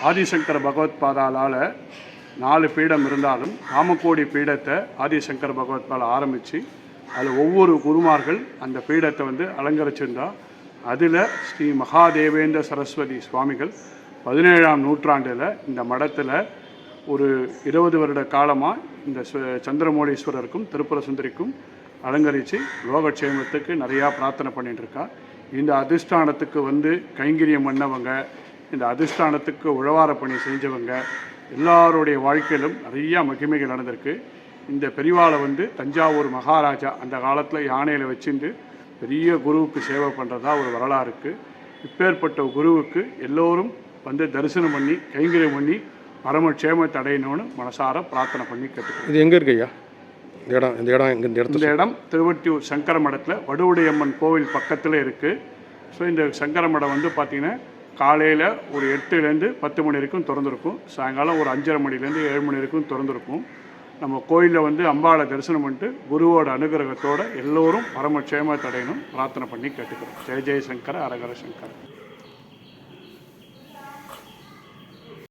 ஆதிசங்கர பகவத்பாதாலால் 4 பீடம் இருந்தாலும் காமக்கோடி பீடத்தை ஆதிசங்கர பகவத்பால் ஆரம்பித்து அதில் ஒவ்வொரு குருமார்கள் அந்த பீடத்தை அலங்கரிச்சிருந்தா அதில் ஸ்ரீ மகாதேவேந்திர சரஸ்வதி சுவாமிகள் 17ஆம் நூற்றாண்டில் இந்த மடத்தில் ஒரு 20 வருட காலமாக இந்த சந்திரமௌலீஸ்வரருக்கும் திருப்புர சுந்தரிக்கும் அலங்கரித்து லோகக்ஷேமத்துக்கு நிறையா பிரார்த்தனை பண்ணிட்டுருக்கா. இந்த அதிஷ்டானத்துக்கு கைங்கரியம் பண்ணவங்க, இந்த அதிஷ்டானத்துக்கு உழவார பணி செஞ்சவங்க எல்லாருடைய வாழ்க்கையிலும் நிறையா மகிமைகள் நடந்திருக்கு. இந்த பெரிவாளை தஞ்சாவூர் மகாராஜா அந்த காலத்தில் யானையில் வச்சுட்டு பெரிய குருவுக்கு சேவை பண்ணுறதா ஒரு வரலாறு இருக்குது. இப்பேற்பட்ட குருவுக்கு எல்லோரும் தரிசனம் பண்ணி கைங்கரியம் பண்ணி பரமக்ஷேமத்தை அடையணும்னு மனசார பிரார்த்தனை பண்ணி கேட்டுக்கிறோம். இது எங்கே இருக்குய்யா இந்த இடம் திருவொற்றியூர் சங்கர மடத்தில் வடுவுடையம்மன் கோவில் பக்கத்தில் இருக்குது. ஸோ இந்த சங்கர மடம் பார்த்திங்கன்னா காலையில் ஒரு 8லேருந்து 10 மணி வரைக்கும் திறந்துருக்கும். சாயங்காலம் ஒரு 5:30 மணிலேருந்து 7 மணி வரைக்கும் திறந்துருக்கும். நம்ம கோயிலில் அம்பாளை தரிசனம் பண்ணிட்டு குருவோட அனுகிரகத்தோடு எல்லோரும் பரமக்ஷேமத்தை அடையணும் பிரார்த்தனை பண்ணி கேட்டுக்கிறோம். ஜெய ஜெயசங்கர அரகர சங்கர.